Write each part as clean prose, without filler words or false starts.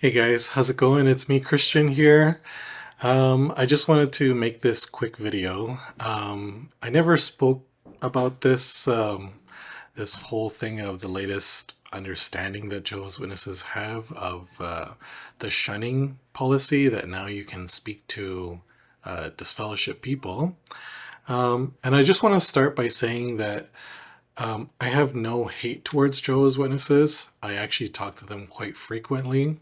Hey guys, how's it going? It's me, Christian here. I just wanted to make this quick video. I never spoke about this whole thing of the latest understanding that Jehovah's Witnesses have of the shunning policy that now you can speak to disfellowship people. And I just want to start by saying that I have no hate towards Jehovah's Witnesses. I actually talk to them quite frequently.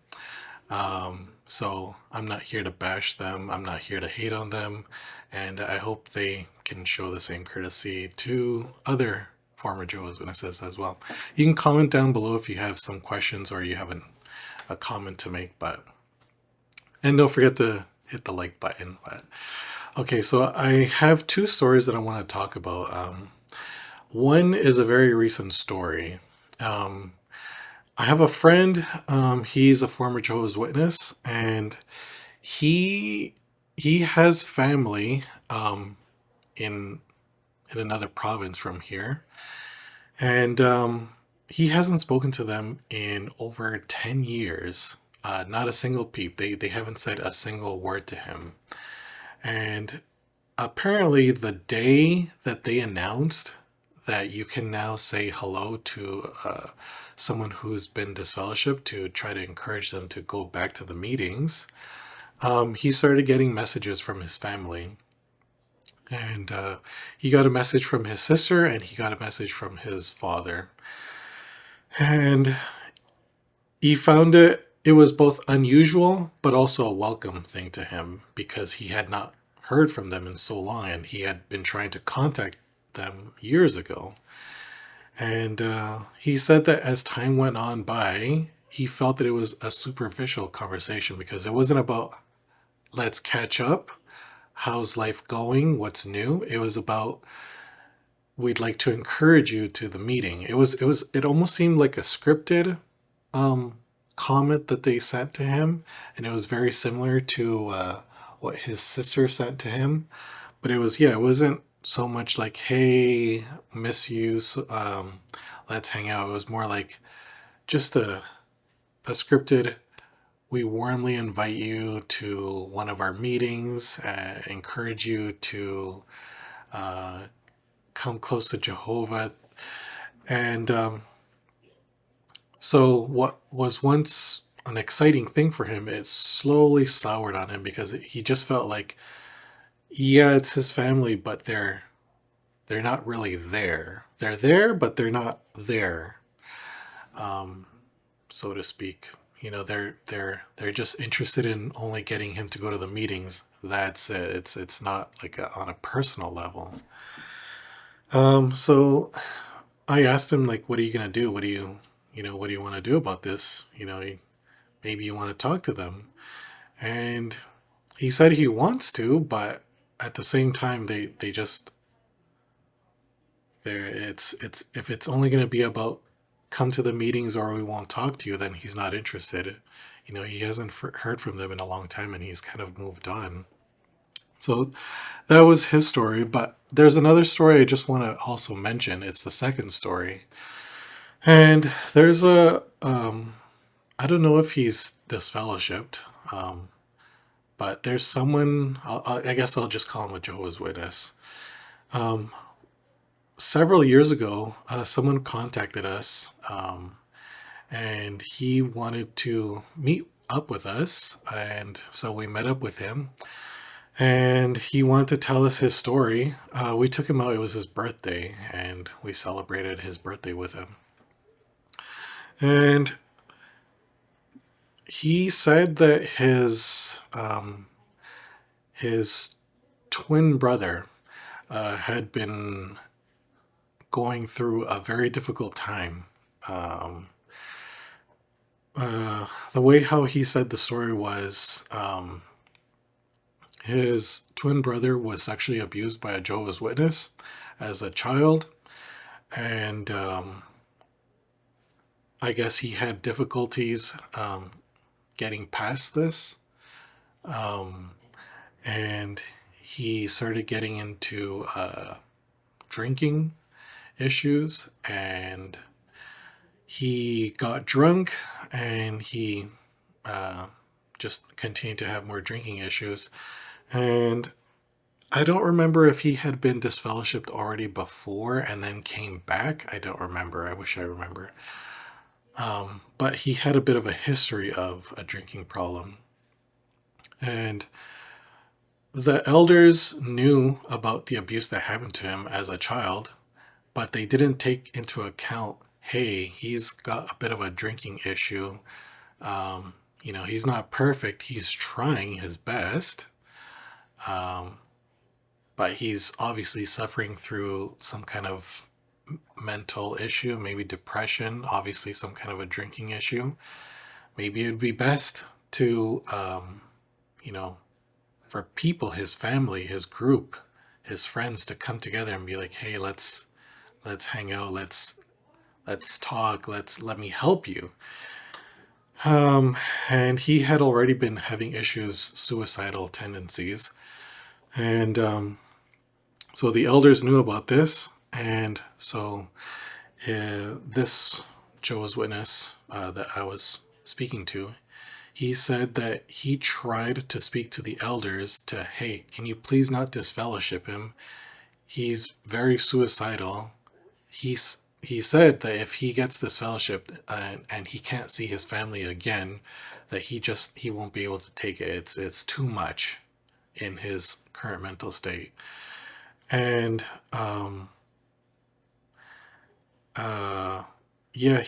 So I'm not here to bash them. I'm not here to hate on them. And I hope they can show the same courtesy to other former Jehovah's Witnesses as well. You can comment down below if you have some questions or you have a comment to make, and don't forget to hit the like button. But okay, so I have two stories that I want to talk about. One is a very recent story. Um, I have a friend. He's a former Jehovah's Witness, and he he has family in another province from here, and he hasn't spoken to them in over 10 years. Not a single peep. They haven't said a single word to him, and apparently the day that they announced that you can now say hello to someone who's been disfellowshipped to try to encourage them to go back to the meetings, he started getting messages from his family. And he got a message from his sister and he got a message from his father. And he found it was both unusual but also a welcome thing to him because he had not heard from them in so long and he had been trying to contact them years ago. And he said that as time went on by, he felt that it was a superficial conversation because it wasn't about let's catch up, how's life going, what's new. It was about we'd like to encourage you to the meeting. It almost seemed like a scripted um, comment that they sent to him, and it was very similar to what his sister sent to him. But it was, yeah, it wasn't so much like, hey, miss you, let's hang out. It was more like just a scripted, we warmly invite you to one of our meetings, encourage you to uh, come close to Jehovah. And so, what was once an exciting thing for him, it slowly soured on him because he just felt like, yeah, it's his family, but they're not really there. They're there, but they're not there, um, so to speak. You know, they're just interested in only getting him to go to the meetings. That's it. It's not like on a personal level. So I asked him like, "What are you gonna do? What do you want to do about this? Maybe you want to talk to them." And he said he wants to, but at the same time, they just there it's if it's only going to be about come to the meetings or we won't talk to you, then he's not interested. He hasn't heard from them in a long time and he's kind of moved on. So that was his story, but there's another story I just want to also mention. It's the second story. And there's I don't know if he's disfellowshipped, but there's someone, I guess I'll just call him a Jehovah's Witness. Um, Several years ago, someone contacted us, and he wanted to meet up with us. And so we met up with him, and he wanted to tell us his story. We took him out, it was his birthday, and we celebrated his birthday with him. And he said that his twin brother had been going through a very difficult time. Um, the way how he said the story was his twin brother was sexually abused by a Jehovah's Witness as a child, and I guess he had difficulties getting past this, um, and he started getting into drinking issues, and he got drunk and he just continued to have more drinking issues. And I don't remember if he had been disfellowshipped already before and then came back. I don't remember. I wish I remember. But he had a bit of a history of a drinking problem. And the elders knew about the abuse that happened to him as a child, but they didn't take into account, hey, he's got a bit of a drinking issue. He's not perfect. He's trying his best. Um, but he's obviously suffering through some kind of mental issue, maybe depression, obviously some kind of a drinking issue. Maybe it'd be best to, you know, for people, his family, his group, his friends to come together and be like, hey, let's hang out, let's talk, let me help you. And he had already been having issues, suicidal tendencies. And so the elders knew about this. And so this Jehovah's Witness that I was speaking to, he said that he tried to speak to the elders to, hey, can you please not disfellowship him? He's very suicidal. He said that if he gets this fellowship and he can't see his family again, that he won't be able to take it. It's too much in his current mental state. And yeah,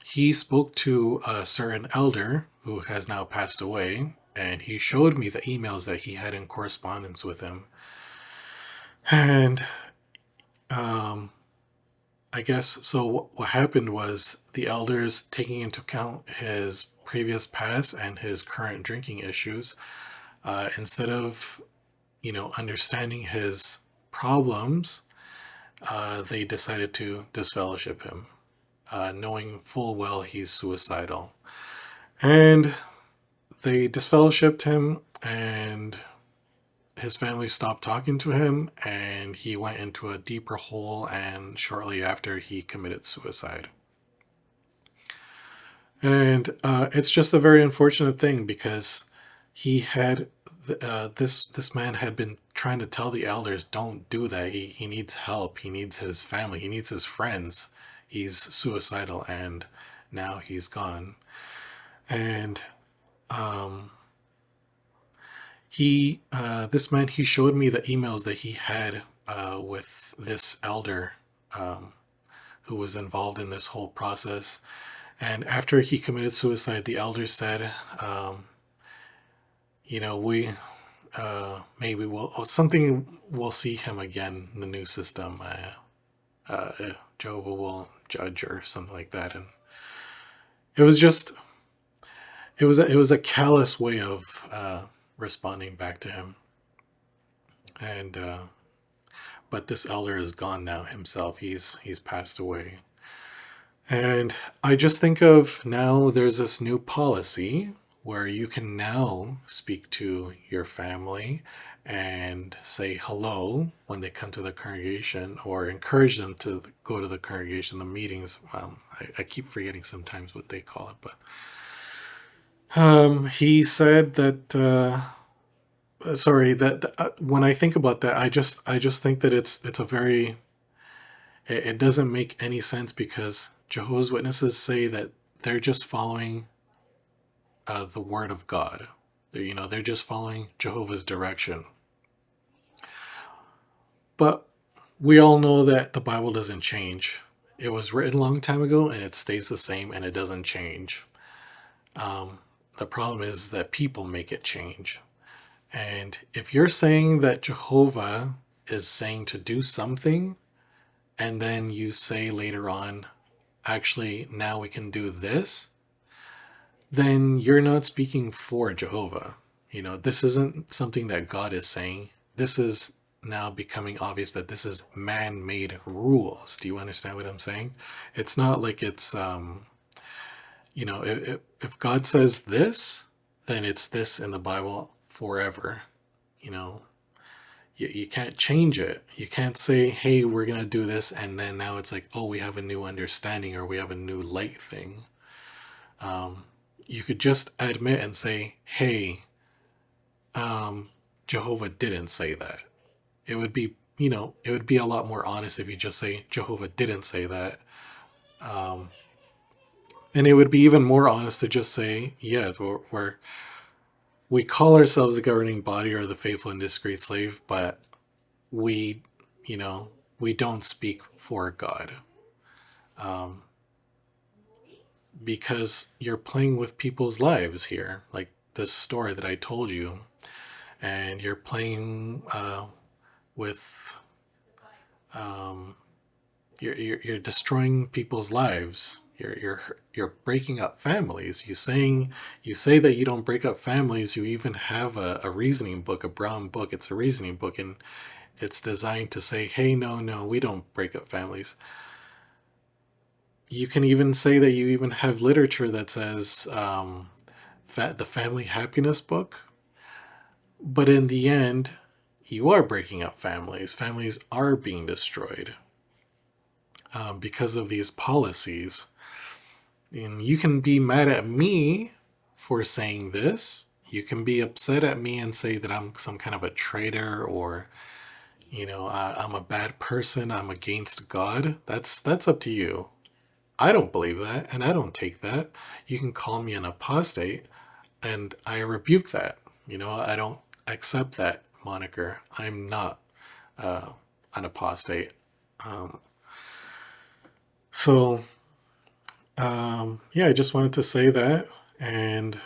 he spoke to a certain elder who has now passed away, and he showed me the emails that he had in correspondence with him. And I guess so. What happened was the elders, taking into account his previous past and his current drinking issues, instead of understanding his problems, they decided to disfellowship him, knowing full well he's suicidal. And they disfellowshipped him, and his family stopped talking to him, and he went into a deeper hole, and shortly after he committed suicide. And it's just a very unfortunate thing, because he had this man had been trying to tell the elders, don't do that. He needs help. He needs his family. He needs his friends. He's suicidal, and now he's gone. And this man, he showed me the emails that he had with this elder who was involved in this whole process. And after he committed suicide, the elder said, we maybe we'll see him again in the new system. Jehovah will judge or something like that. And it was just, it was a callous way of responding back to him. And but this elder is gone now himself. He's passed away. And I just think of, now there's this new policy where you can now speak to your family and say hello when they come to the congregation, or encourage them to go to the congregation, the meetings. I keep forgetting sometimes what they call it, but he said that sorry, that when I think about that, I just think that it's a very, it doesn't make any sense, because Jehovah's Witnesses say that they're just following the word of God. They're just following Jehovah's direction. But we all know that the Bible doesn't change. It was written a long time ago, and it stays the same, and it doesn't change. The problem is that people make it change. And if you're saying that Jehovah is saying to do something, and then you say later on, actually, now we can do this, then you're not speaking for Jehovah. This isn't something that God is saying. This is now becoming obvious that this is man-made rules. Do you understand what I'm saying? It's not like it's, if God says this, then it's this in the Bible forever. You can't change it. You can't say, hey, we're going to do this, and then now it's like, oh, we have a new understanding, or we have a new light thing. you could just admit and say, hey, Jehovah didn't say that. It would be, it would be a lot more honest if you just say Jehovah didn't say that. Um, and it would be even more honest to just say, yeah, we call ourselves the governing body or the faithful and discreet slave, but we, you know, we don't speak for God. Um, because you're playing with people's lives here, like this story that I told you, and you're playing with, um, you're destroying people's lives. You're breaking up families. You say that you don't break up families. You even have a reasoning book, a brown book. It's a reasoning book, and it's designed to say, hey, no, we don't break up families. You can even say that you even have literature that says the family happiness book. But in the end, you are breaking up families. Families are being destroyed because of these policies. And you can be mad at me for saying this. You can be upset at me and say that I'm some kind of a traitor, or I'm a bad person. I'm against God. That's up to you. I don't believe that, and I don't take that. You can call me an apostate, and I rebuke that. I don't accept that moniker. I'm not uh, an apostate. Um, so yeah, I just wanted to say that, and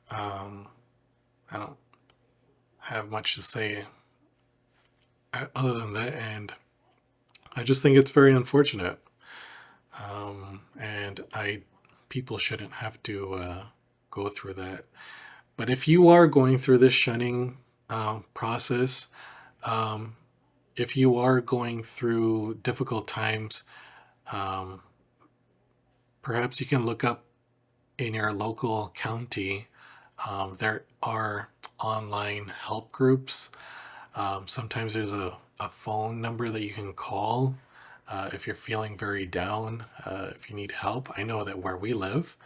I don't have much to say other than that, and I just think it's very unfortunate, and people shouldn't have to go through that. But if you are going through this shunning process, um, if you are going through difficult times, um, perhaps you can look up in your local county. There are online help groups. Sometimes there's a phone number that you can call if you're feeling very down, if you need help. I know that where we live,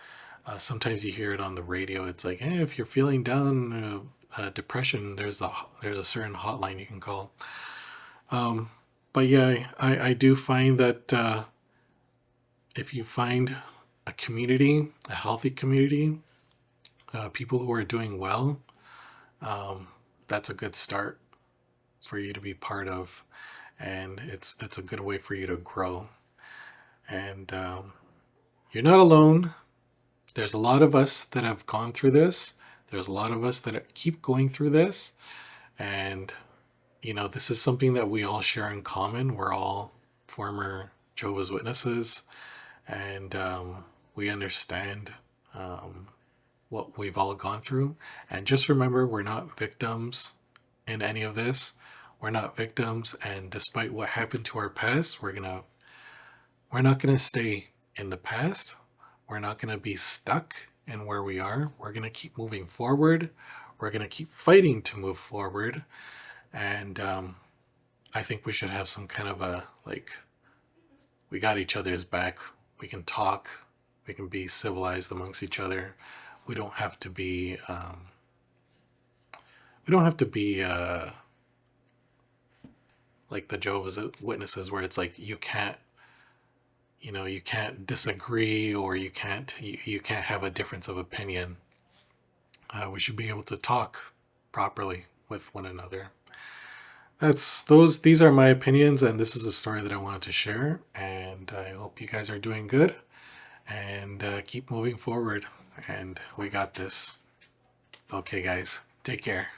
sometimes you hear it on the radio. It's like, hey, if you're feeling down, depression, there's a certain hotline you can call. But yeah, I do find that if you find a community, a healthy community, people who are doing well, that's a good start for you to be part of, and it's a good way for you to grow. And you're not alone. There's a lot of us that have gone through this. There's a lot of us that keep going through this, and this is something that we all share in common. We're all former Jehovah's Witnesses, and we understand what we've all gone through. And just remember, we're not victims in any of this. We're not victims, and despite what happened to our past, we're not gonna stay in the past. We're not gonna be stuck in where we are. We're gonna keep moving forward. We're gonna keep fighting to move forward. And I think we should have some kind of we got each other's back. We can talk. We can be civilized amongst each other. We don't have to be. We don't have to be like the Jehovah's Witnesses, where it's like you can't disagree, or you can't have a difference of opinion. We should be able to talk properly with one another. These are my opinions, and this is a story that I wanted to share, and I hope you guys are doing good, and keep moving forward, and we got this. Okay guys, take care.